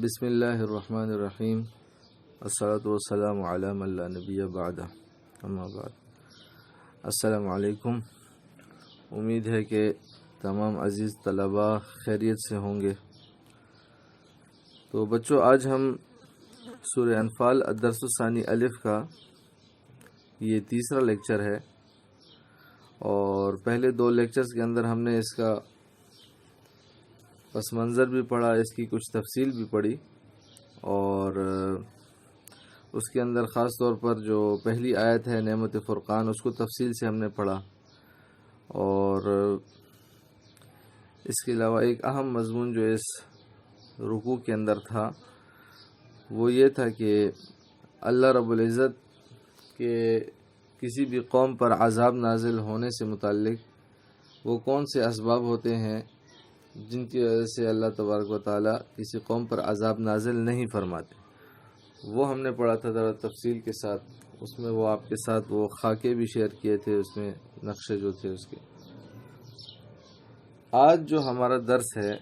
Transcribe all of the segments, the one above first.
بسم اللہ الرحمن الرحیم الصلاۃ والسلام علی من لا نبی بعد اما بعد۔ السلام علیکم۔ امید ہے کہ تمام عزیز طلباء خیریت سے ہوں گے۔ تو بچوں، آج ہم سورہ انفال الدرس الثانی الف کا یہ تیسرا لیکچر ہے، اور پہلے دو لیکچرز کے اندر ہم نے اس کا پس منظر بھی پڑھا، اس کی کچھ تفصیل بھی پڑھی، اور اس کے اندر خاص طور پر جو پہلی آیت ہے نعمت فرقان، اس کو تفصیل سے ہم نے پڑھا۔ اور اس کے علاوہ ایک اہم مضمون جو اس رکوع کے اندر تھا وہ یہ تھا کہ اللہ رب العزت کے کسی بھی قوم پر عذاب نازل ہونے سے متعلق وہ کون سے اسباب ہوتے ہیں جن کی وجہ سے اللہ تبارک و تعالیٰ کسی قوم پر عذاب نازل نہیں فرماتے، وہ ہم نے پڑھا تھا ذرا تفصیل کے ساتھ۔ اس میں وہ آپ کے ساتھ وہ خاکے بھی شیئر کیے تھے، اس میں نقشے جو تھے اس کے۔ آج جو ہمارا درس ہے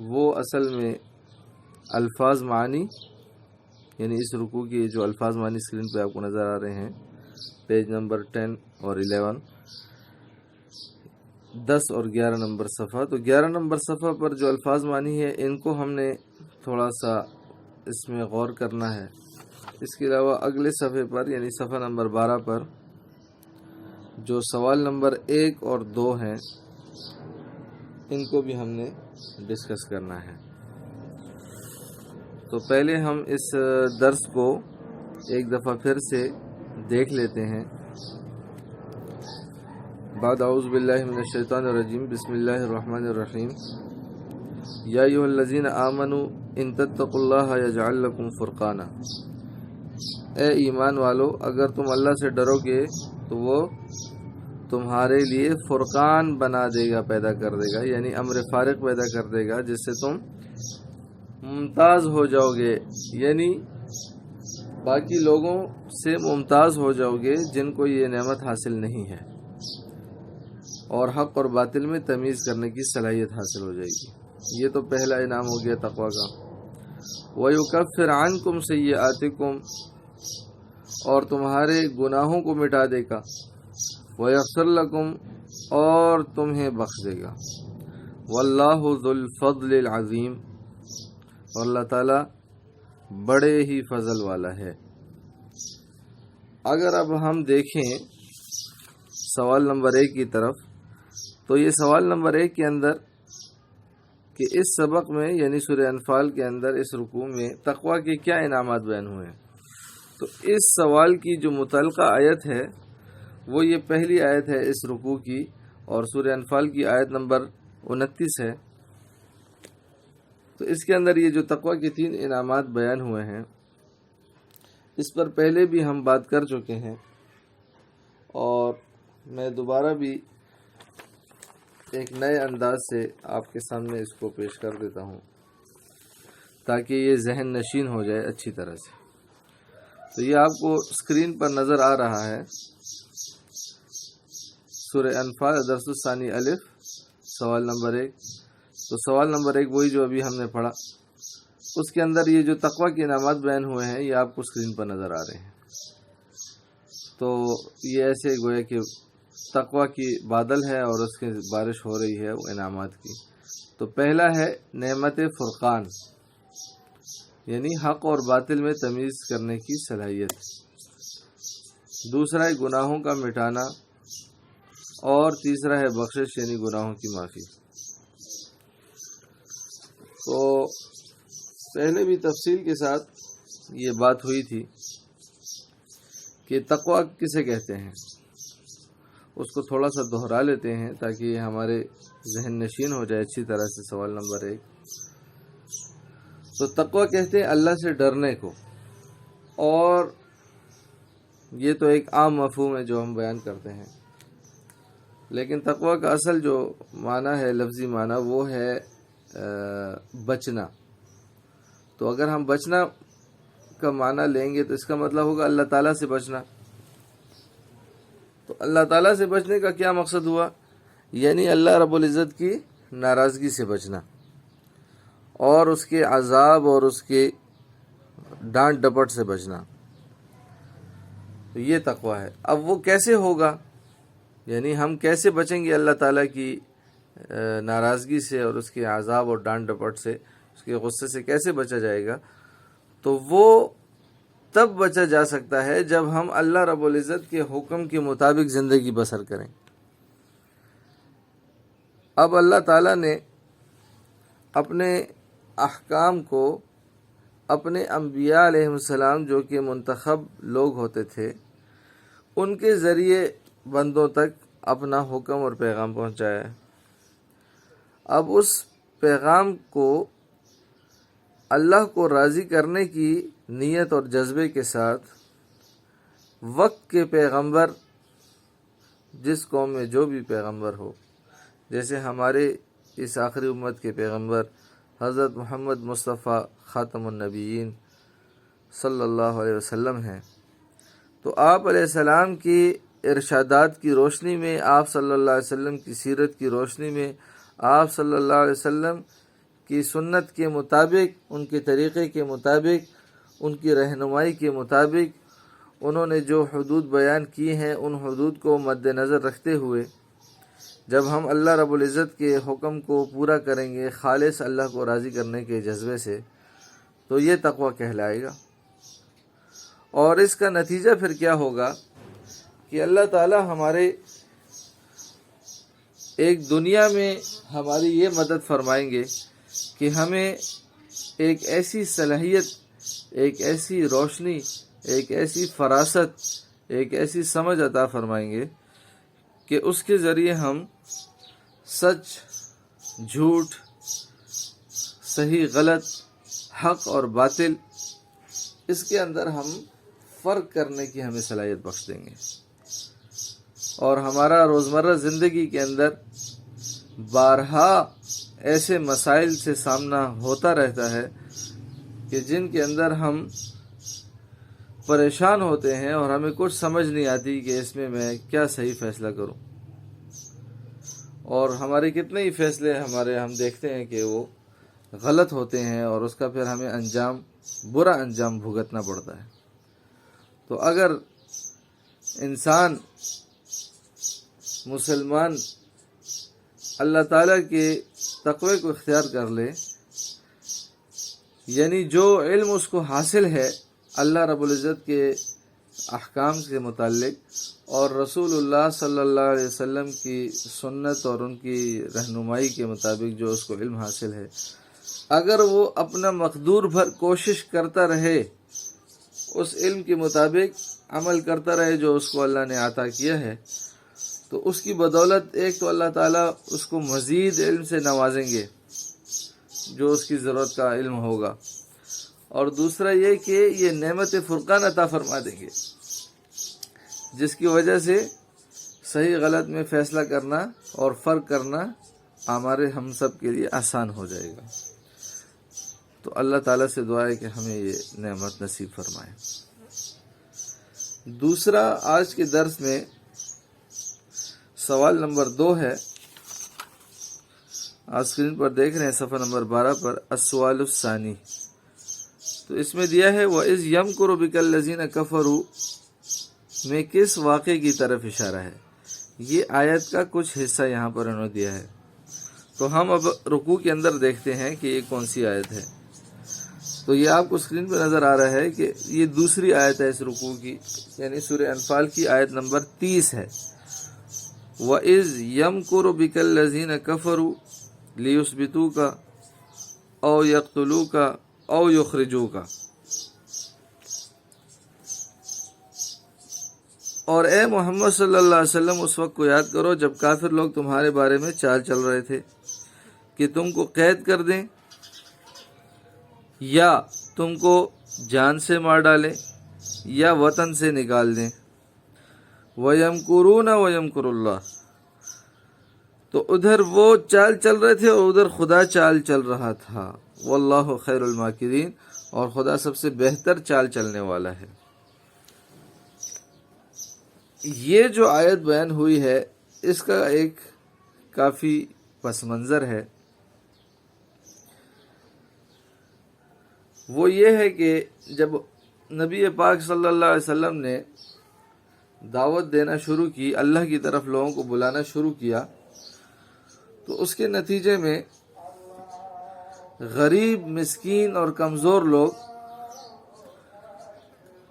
وہ اصل میں الفاظ معنی، یعنی اس رکوع کی جو الفاظ معنی اسکرین پہ آپ کو نظر آ رہے ہیں، پیج نمبر 10 اور 11، 10 اور 11 نمبر صفحہ۔ تو 11 نمبر صفحہ پر جو الفاظ معنی ہے ان کو ہم نے تھوڑا سا اس میں غور کرنا ہے۔ اس کے علاوہ اگلے صفحے پر یعنی صفحہ نمبر 12 پر جو سوال نمبر 1 اور 2 ہیں ان کو بھی ہم نے ڈسکس کرنا ہے۔ تو پہلے ہم اس درس کو ایک دفعہ پھر سے دیکھ لیتے ہیں۔ بعد اعوذ باللہ من الشیطان الرجیم، بسم اللہ الرحمن الرحیم۔ یا ایھا الذین آمنوا ان تتقوا اللہ یجعل لکم فرقانا۔ اے ایمان والو، اگر تم اللہ سے ڈرو گے تو وہ تمہارے لیے فرقان بنا دے گا، پیدا کر دے گا، یعنی امر فارق پیدا کر دے گا جس سے تم ممتاز ہو جاؤ گے، یعنی باقی لوگوں سے ممتاز ہو جاؤ گے جن کو یہ نعمت حاصل نہیں ہے، اور حق اور باطل میں تمیز کرنے کی صلاحیت حاصل ہو جائے گی۔ یہ تو پہلا انعام ہو گیا تقویٰ کا۔ وَيُكَفِّرْ عَنْكُمْ سَيِّئَاتِكُمْ، اور تمہارے گناہوں کو مٹا دے گا۔ وَيَغْفِرْ لَكُمْ، اور تمہیں بخش دے گا۔ وَاللَّهُ ذُو الْفَضْلِ الْعَظِيمِ، اور اللہ تعالیٰ بڑے ہی فضل والا ہے۔ اگر اب ہم دیکھیں سوال نمبر 1 کی طرف، تو یہ سوال نمبر 1 کے اندر کہ اس سبق میں یعنی سورہ انفال کے اندر اس رکوع میں تقویٰ کے کیا انعامات بیان ہوئے ہیں، تو اس سوال کی جو متعلقہ آیت ہے وہ یہ پہلی آیت ہے اس رکوع کی، اور سورہ انفال کی آیت نمبر 29 ہے۔ تو اس کے اندر یہ جو تقویٰ کے 3 انعامات بیان ہوئے ہیں اس پر پہلے بھی ہم بات کر چکے ہیں، اور میں دوبارہ بھی ایک نئے انداز سے آپ کے سامنے اس کو پیش کر دیتا ہوں تاکہ یہ ذہن نشین ہو جائے اچھی طرح سے۔ تو یہ آپ کو اسکرین پر نظر آ رہا ہے سورہ انفال درس الثانی الف سوال نمبر 1۔ تو سوال نمبر 1 وہی جو ابھی ہم نے پڑھا، اس کے اندر یہ جو تقویٰ کے انعامات بیان ہوئے ہیں یہ آپ کو اسکرین پر نظر آ رہے ہیں۔ تو یہ ایسے گویا کہ تقویٰ کی بادل ہے اور اس کی بارش ہو رہی ہے وہ انعامات کی۔ تو پہلا ہے نعمت فرقان، یعنی حق اور باطل میں تمیز کرنے کی صلاحیت۔ دوسرا ہے گناہوں کا مٹانا، اور تیسرا ہے بخشش یعنی گناہوں کی معافی۔ تو پہلے بھی تفصیل کے ساتھ یہ بات ہوئی تھی کہ تقویٰ کسے کہتے ہیں، اس کو تھوڑا سا دہرا لیتے ہیں تاکہ یہ ہمارے ذہن نشین ہو جائے اچھی طرح سے۔ سوال نمبر 1، تو تقویٰ کہتے ہیں اللہ سے ڈرنے کو، اور یہ تو ایک عام مفہوم ہے جو ہم بیان کرتے ہیں، لیکن تقویٰ کا اصل جو معنی ہے، لفظی معنی، وہ ہے بچنا۔ تو اگر ہم بچنا کا معنی لیں گے تو اس کا مطلب ہوگا اللہ تعالیٰ سے بچنا۔ تو اللہ تعالیٰ سے بچنے کا کیا مقصد ہوا؟ یعنی اللہ رب العزت کی ناراضگی سے بچنا، اور اس کے عذاب اور اس کے ڈانٹ ڈپٹ سے بچنا، تو یہ تقویٰ ہے۔ اب وہ کیسے ہوگا، یعنی ہم کیسے بچیں گے اللہ تعالیٰ کی ناراضگی سے اور اس کے عذاب اور ڈانٹ ڈپٹ سے، اس کے غصے سے کیسے بچا جائے گا؟ تو وہ تب بچا جا سکتا ہے جب ہم اللہ رب العزت کے حکم کے مطابق زندگی بسر کریں۔ اب اللہ تعالیٰ نے اپنے احکام کو اپنے انبیاء علیہ السلام جو کہ منتخب لوگ ہوتے تھے ان کے ذریعے بندوں تک اپنا حکم اور پیغام پہنچایا ہے۔ اب اس پیغام کو اللہ کو راضی کرنے کی نیت اور جذبے کے ساتھ وقت کے پیغمبر، جس قوم میں جو بھی پیغمبر ہو، جیسے ہمارے اس آخری امت کے پیغمبر حضرت محمد مصطفیٰ خاتم النبیین صلی اللہ علیہ وسلم ہیں، تو آپ علیہ السلام کی ارشادات کی روشنی میں، آپ صلی اللہ علیہ وسلم کی سیرت کی روشنی میں، آپ صلی اللہ علیہ وسلم کی سنت کے مطابق، ان کے طریقے کے مطابق، ان کی رہنمائی کے مطابق انہوں نے جو حدود بیان کی ہیں، ان حدود کو مد نظر رکھتے ہوئے جب ہم اللہ رب العزت کے حکم کو پورا کریں گے خالص اللہ کو راضی کرنے کے جذبے سے، تو یہ تقویٰ کہلائے گا۔ اور اس کا نتیجہ پھر کیا ہوگا کہ اللہ تعالی ہمارے ایک دنیا میں ہماری یہ مدد فرمائیں گے کہ ہمیں ایک ایسی صلاحیت، ایک ایسی روشنی، ایک ایسی فراست، ایک ایسی سمجھ عطا فرمائیں گے کہ اس کے ذریعے ہم سچ، جھوٹ، صحیح غلط، حق اور باطل، اس کے اندر ہم فرق کرنے کی ہمیں صلاحیت بخش دیں گے۔ اور ہمارا روزمرہ زندگی کے اندر بارہا ایسے مسائل سے سامنا ہوتا رہتا ہے کہ جن کے اندر ہم پریشان ہوتے ہیں اور ہمیں کچھ سمجھ نہیں آتی کہ اس میں کیا صحیح فیصلہ کروں، اور ہمارے کتنے ہی فیصلے ہم دیکھتے ہیں کہ وہ غلط ہوتے ہیں اور اس کا پھر ہمیں برا انجام بھگتنا پڑتا ہے۔ تو اگر انسان مسلمان اللہ تعالیٰ کے تقوی کو اختیار کر لے، یعنی جو علم اس کو حاصل ہے اللہ رب العزت کے احکام کے متعلق اور رسول اللہ صلی اللہ علیہ وسلم کی سنت اور ان کی رہنمائی کے مطابق جو اس کو علم حاصل ہے، اگر وہ اپنا مقدور بھر کوشش کرتا رہے، اس علم کے مطابق عمل کرتا رہے جو اس کو اللہ نے عطا کیا ہے، تو اس کی بدولت ایک تو اللہ تعالیٰ اس کو مزید علم سے نوازیں گے جو اس کی ضرورت کا علم ہوگا، اور دوسرا یہ کہ یہ نعمت فرقان عطا فرما دیں گے جس کی وجہ سے صحیح غلط میں فیصلہ کرنا اور فرق کرنا ہم سب کے لیے آسان ہو جائے گا۔ تو اللہ تعالیٰ سے دعا ہے کہ ہمیں یہ نعمت نصیب فرمائے۔ دوسرا آج کے درس میں سوال نمبر 2 ہے، آپ اسکرین پر دیکھ رہے ہیں صفحہ نمبر 12 پر، السؤال الثانی۔ تو اس میں دیا ہے وَإِذْ يَمْكُرُ بِكَ الَّذِينَ كَفَرُوا میں کس واقعے کی طرف اشارہ ہے؟ یہ آیت کا کچھ حصہ یہاں پر انہوں نے دیا ہے، تو ہم اب رکوع کے اندر دیکھتے ہیں کہ یہ کون سی آیت ہے۔ تو یہ آپ کو اسکرین پہ نظر آ رہا ہے کہ یہ دوسری آیت ہے اس رکوع کی، یعنی سورہ انفال کی آیت نمبر 30 ہے۔ وَإِذْ يَمْكُرُ بِكَ الَّذِينَ كَفَرُوا لِيُثْبِتُوكَ أَوْ يَقْتُلُوكَ أَوْ يُخْرِجُوكَ۔ اور اے محمد صلی اللہ علیہ وسلم اس وقت کو یاد کرو جب کافر لوگ تمہارے بارے میں چال چل رہے تھے کہ تم کو قید کر دیں یا تم کو جان سے مار ڈالیں یا وطن سے نکال دیں۔ وَيَمْكُرُونَ وَيَمْكُرُ اللَّهُ، تو ادھر وہ چال چل رہے تھے اور ادھر خدا چال چل رہا تھا۔ وَاللَّهُ خَيْرُ الْمَاكِرِينَ، اور خدا سب سے بہتر چال چلنے والا ہے۔ یہ جو آیت بیان ہوئی ہے اس کا ایک کافی پس منظر ہے وہ یہ ہے کہ جب نبی پاک صلی اللہ علیہ وسلم نے دعوت دینا شروع کی، اللہ کی طرف لوگوں کو بلانا شروع کیا، تو اس کے نتیجے میں غریب، مسکین اور کمزور لوگ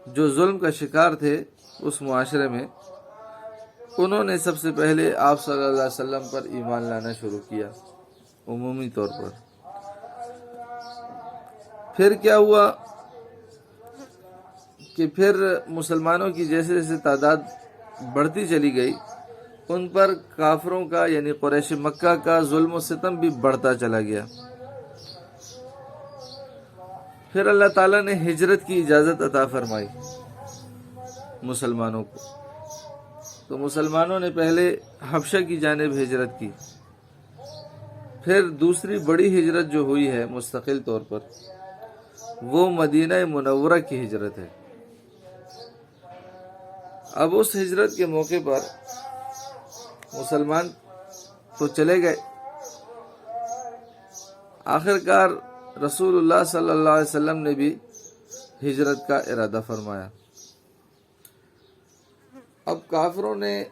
جو ظلم کا شکار تھے اس معاشرے میں، انہوں نے سب سے پہلے آپ صلی اللہ علیہ وسلم پر ایمان لانا شروع کیا عمومی طور پر۔ پھر کیا ہوا کہ پھر مسلمانوں کی جیسے جیسے تعداد بڑھتی چلی گئی، ان پر کافروں کا یعنی قریش مکہ کا ظلم و ستم بھی بڑھتا چلا گیا۔ پھر اللہ تعالیٰ نے ہجرت کی اجازت عطا فرمائی مسلمانوں کو، تو مسلمانوں نے پہلے حبشہ کی جانب ہجرت کی۔ پھر دوسری بڑی ہجرت جو ہوئی ہے مستقل طور پر، وہ مدینہ منورہ کی ہجرت ہے۔ اب اس ہجرت کے موقع پر مسلمان تو چلے گئے، آخرکار رسول اللہ صلی اللہ علیہ وسلم نے بھی ہجرت کا ارادہ فرمایا۔ اب کافروں نے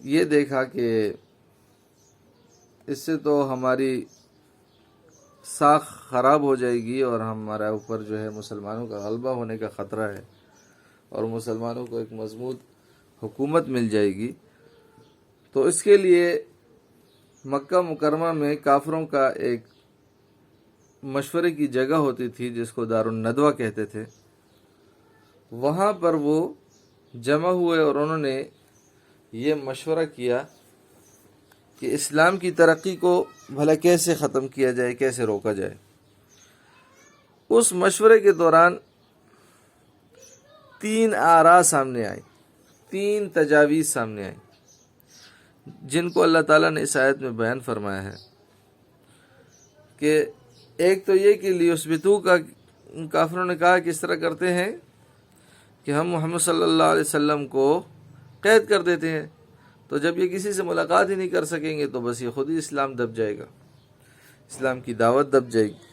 یہ دیکھا کہ اس سے تو ہماری ساکھ خراب ہو جائے گی اور ہمارے اوپر جو ہے مسلمانوں کا غلبہ ہونے کا خطرہ ہے، اور مسلمانوں کو ایک مضبوط حکومت مل جائے گی، تو اس کے لیے مکہ مکرمہ میں کافروں کا ایک مشورے کی جگہ ہوتی تھی جس کو دار الندوہ کہتے تھے۔ وہاں پر وہ جمع ہوئے اور انہوں نے یہ مشورہ کیا کہ اسلام کی ترقی کو بھلا کیسے ختم کیا جائے، کیسے روکا جائے۔ اس مشورے کے دوران 3 آراء سامنے آئی، 3 تجاویز سامنے آئی، جن کو اللہ تعالیٰ نے اس آیت میں بیان فرمایا ہے کہ ایک تو یہ کہ لیثبتو کا کافروں نے کہا کہ اس طرح کرتے ہیں کہ ہم محمد صلی اللہ علیہ وسلم کو قید کر دیتے ہیں، تو جب یہ کسی سے ملاقات ہی نہیں کر سکیں گے تو بس یہ خود ہی اسلام دب جائے گا، اسلام کی دعوت دب جائے گی۔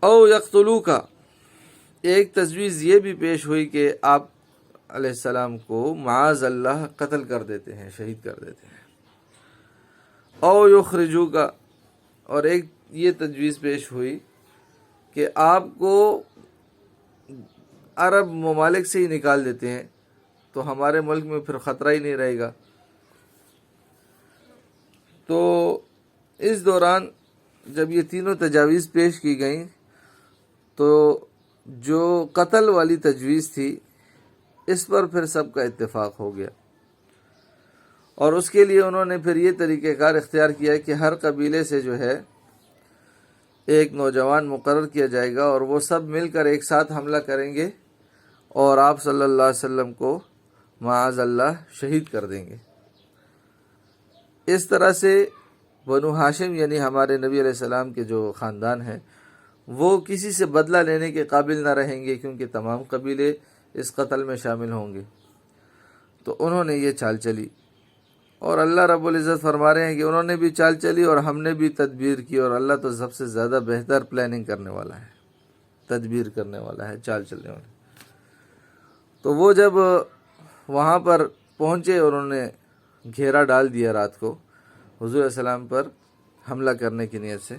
او یقتلو کا ایک تجویز یہ بھی پیش ہوئی کہ آپ علیہ السلام کو معاذ اللہ قتل کر دیتے ہیں، شہید کر دیتے ہیں۔ او یخرجو کا اور ایک یہ تجویز پیش ہوئی کہ آپ کو عرب ممالک سے ہی نکال دیتے ہیں تو ہمارے ملک میں پھر خطرہ ہی نہیں رہے گا۔ تو اس دوران جب یہ تینوں تجاویز پیش کی گئیں تو جو قتل والی تجویز تھی اس پر پھر سب کا اتفاق ہو گیا، اور اس کے لیے انہوں نے پھر یہ طریقہ کار اختیار کیا کہ ہر قبیلے سے جو ہے ایک نوجوان مقرر کیا جائے گا اور وہ سب مل کر ایک ساتھ حملہ کریں گے اور آپ صلی اللہ علیہ وسلم کو معاذ اللہ شہید کر دیں گے۔ اس طرح سے بنو ہاشم یعنی ہمارے نبی علیہ السلام کے جو خاندان ہیں وہ کسی سے بدلہ لینے کے قابل نہ رہیں گے، کیونکہ تمام قبیلے اس قتل میں شامل ہوں گے۔ تو انہوں نے یہ چال چلی، اور اللہ رب العزت فرما رہے ہیں کہ انہوں نے بھی چال چلی اور ہم نے بھی تدبیر کی، اور اللہ تو سب سے زیادہ بہتر پلاننگ کرنے والا ہے، تدبیر کرنے والا ہے، چال چلنے والا ہے۔ تو وہ جب وہاں پر پہنچے اور انہوں نے گھیرا ڈال دیا رات کو حضور علیہ السلام پر حملہ کرنے کی نیت سے،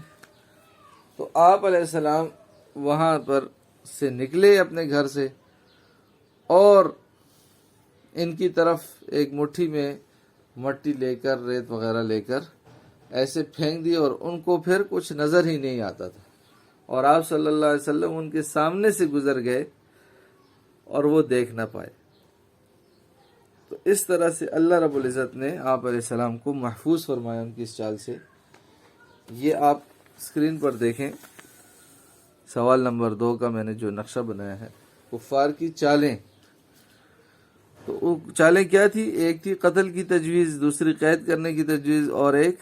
تو آپ علیہ السلام وہاں پر سے نکلے اپنے گھر سے اور ان کی طرف ایک مٹھی میں مٹی لے کر، ریت وغیرہ لے کر ایسے پھینک دی، اور ان کو پھر کچھ نظر ہی نہیں آتا تھا، اور آپ صلی اللہ علیہ وسلم ان کے سامنے سے گزر گئے اور وہ دیکھ نہ پائے۔ تو اس طرح سے اللہ رب العزت نے آپ علیہ السلام کو محفوظ فرمایا ان کی اس چال سے۔ یہ آپ اسکرین پر دیکھیں، سوال نمبر 2 کا میں نے جو نقشہ بنایا ہے، کفار کی چالیں۔ تو وہ چالیں کیا تھی؟ ایک تھی قتل کی تجویز، دوسری قید کرنے کی تجویز، اور ایک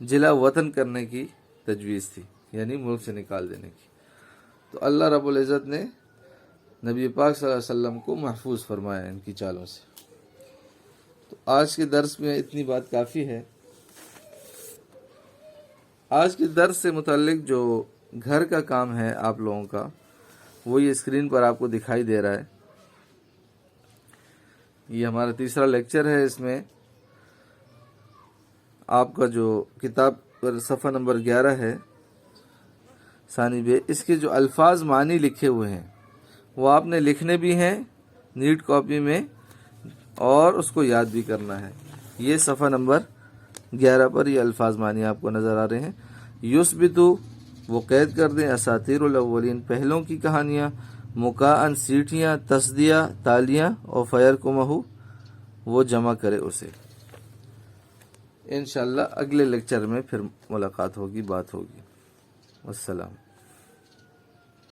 جلا وطن کرنے کی تجویز تھی، یعنی ملک سے نکال دینے کی۔ تو اللہ رب العزت نے نبی پاک صلی اللہ علیہ وسلم کو محفوظ فرمایا ان کی چالوں سے۔ تو آج کے درس میں اتنی بات کافی ہے۔ آج کے درس سے متعلق جو گھر کا کام ہے آپ لوگوں کا، وہ یہ اسکرین پر آپ کو دکھائی دے رہا ہے۔ یہ ہمارا تیسرا لیکچر ہے۔ اس میں آپ کا جو کتاب پر صفحہ نمبر 11 ہے ثانی بے، اس کے جو الفاظ معنی لکھے ہوئے ہیں وہ آپ نے لکھنے بھی ہیں نیٹ کاپی میں، اور اس کو یاد بھی کرنا ہے۔ یہ صفحہ نمبر 11 پر یہ الفاظ معنی آپ کو نظر آ رہے ہیں۔ یثبتو، وہ قید کر دیں، اساطیر الاولین، پہلوں کی کہانیاں، مکاءن، سیٹیاں، تصدیہ، تالیاں، اور فیرکمہ، وہ جمع کرے اسے۔ انشاءاللہ اگلے لیکچر میں پھر ملاقات ہوگی، بات ہوگی۔ والسلام۔